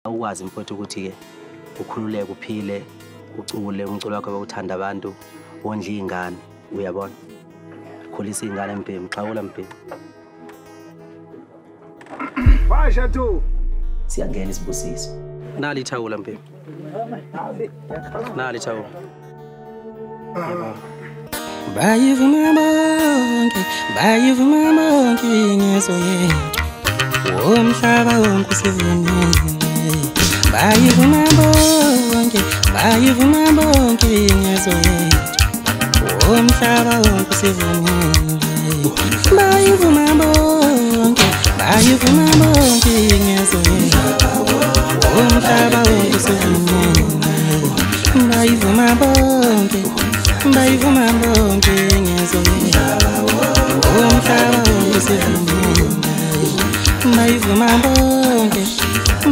ukwazi mfowethu ukuthi-ke ukhululeke uphile ucule umculo wakho bawuthanda abantu wondla iy'ngane uyabona khulisa iy'ngane Mpimbi xawula Mpimbi Basha tu siyangena isibusiso nali ithawula Mpimbi nali ithawula bayivuma bonke ngizoyeka umhlaba wonke usivumile bayivuma bonke ngizoyeka umhlaba wonke usivumile bayivuma bonke ngizoyeka umhlaba wonke usivumile bayivuma bonke ngizoyeka umhlaba wonke usivumile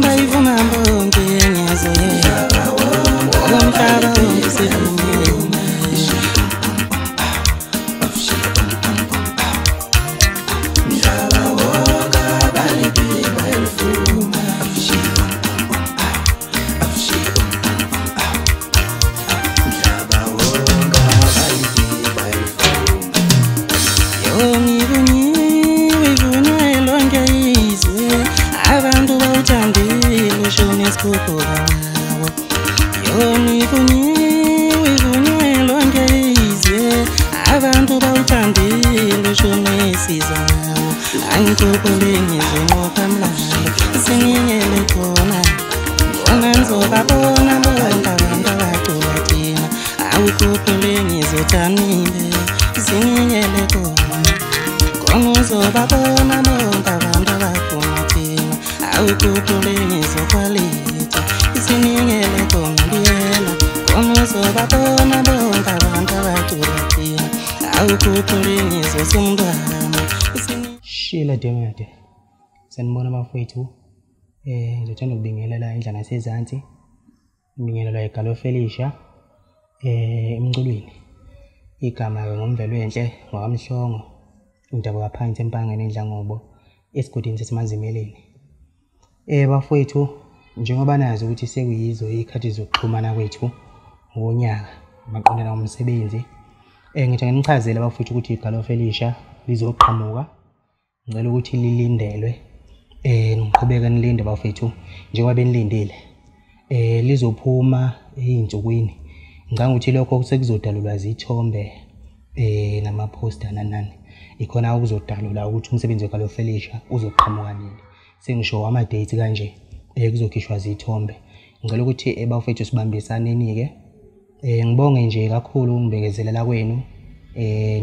bayivuma bonke ngizoyeka umhlaba wonke usivumile abantu bawuthandile shonesiza angikupheleni njengokamlando singiyele khona bona ngizobabona bonke abantu abacula thina awukupheleni ngizothanile singiyele khona uzobabona bonke abantu abacula thina awukupheleni ngizokwalitha singiyele khona ngiyela bona uzobabona bonke abantu abacula thina awukupheleni ngizosumntwana Shila Demede sanibona bafowethu ngizothanda ukubingelela indlela nasezansi ngibingelela eGalo Felicia emculweni igama ngomvelo enhle ngokamhlongo indaba kaphansi empangeni endlangobo esigodini sesimazimeleni bafowethu njengoba nazi ukuthi sekuyizo ikhathi zokuxhumana kwethu ngonyaka maqondana nomsebenzi ngithi nginichazela bafowethu ukuthi iGalo Felicia lizoqhamuka ngicela ukuthi lilindelwe ngiqhubeka nilinde bafethu njengoba benilindile lizophuma einsukwini ngicanga ukuthi lokho sekuzodalulwa izithombe nama poster nanani ikhona okuzodalula ukuthi umsebenzi weGalo Felicia uzoqhamuka nini sengisho ama dates kanje kuzokhishwa izithombe ngicela ukuthi bafethu sibambisaneni ke ngibonge nje kakhulu ungibekezelela kwenu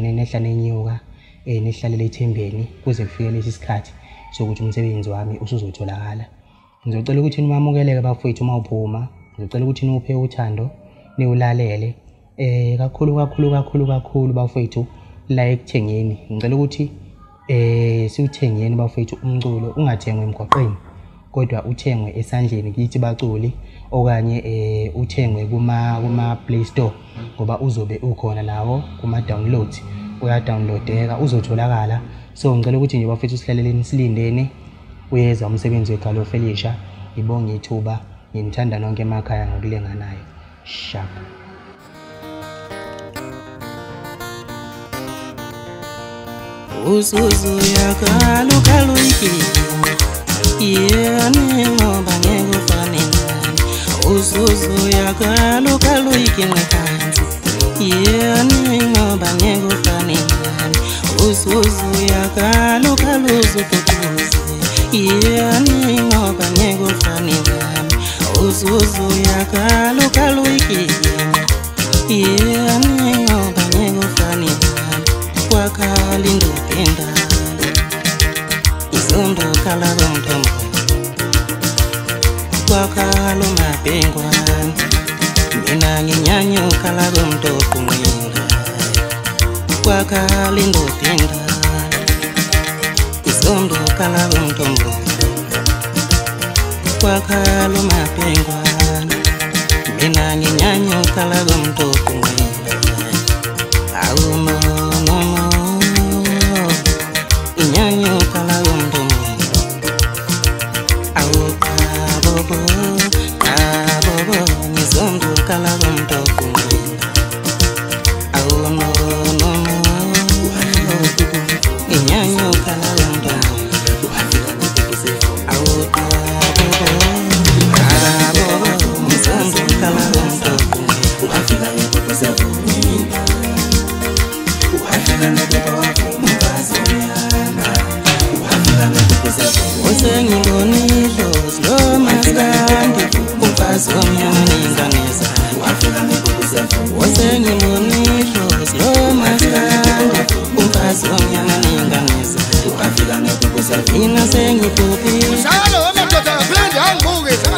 nenehla nenyuka nihlalele ethembeni kuze kufike lesi sikhathi sokuthi umsebenzi wami usuzotholakala ngizocela ukuthi nimamukeleke bafowethu uma uphuma ngizocela ukuthi niuphe uthando niulalele kakhulu bafowethu la ekuthengeni ngicela ukuthi siuthengeni bafowethu umculo ungathengwe emgwaqeni kodwa uthengwe esandleni kithi baculi okanye uthengwe kuma Play Store ngoba uzobe ukhona nawo kuma downloads uyadownloadeka uzotholakala so ngicela ukuthi nje bafethu sihlaleleni silindeni uyeza umsebenzi weGalo Felicia ibonge ithuba nginithanda nonke emakhaya ngokulenganayo sharp uzuzu yaGalo kaloiki yeni ngoba ngekufanele uzuzu yaGalo kaloiki ngekanzi yeni ngoba ngekufanele uzuzu yaGalo kaluzu kukuze yeni ngoba ngekufanele uzuzu yaGalo kaloiki yeni ngoba ngekufanele kwakalindo tenda izondo kala bomtombo kwakalo mabengwana mina nginyanyuka la bomtombo mwinga kwakalindo tenda izondo kala bomtombo kwakalo mabengwana mina nginyanyuka la bomtombo mwinga awumo inyanyuka la bomtombo awuka bobo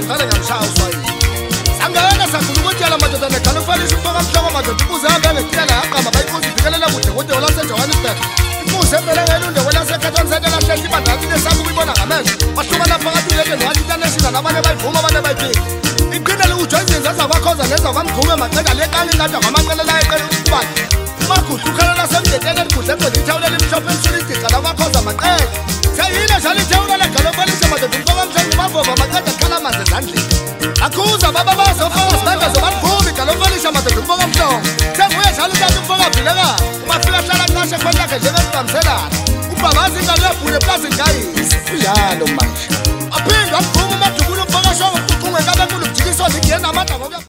ngivale ngamshaya uswayini sangena sakhuluma ukuthi yala madoda nekhala ufanele umfoka mhloko madoda ukuze ahambe ngekhala yaqama bayifuza ibikelela kude kodwa olaseJohannesburg ifuze phela ngelunde kwelasekhathoni sentela hlehla ibandaki lesaku uyibona ngamehlo bahlukana phakathi uleke nowathi international nabanye bayivuma abanye bayiphika iphinde liujoyini zezakwaKhoza nezakwamgqume maqeda leqanga ingada kwamanqelela eqela ukubala umagudu ukhalela semdetene ligudle egcwele ithawula elimhlophe elisulidica lakwaKhoza maqeda seyile njalo ithawula legalofelisha madoda umfoka mhlongo ubavova maqeda khala amanzi ezandleni akhuza baba bazofaka sibengezo bavumi igalofelisha madoda umfoka mhlongo senguye njalo utata umfoka vileka ubafika hlala qashe khona yakhe njengesiqamselana ubhabazi ingalo yabhule eplazini kayisi kunjalo manje aphinde amvuma umadubulo umfoka shongo uqungwe kabenkulu kujikiswa zingena amandla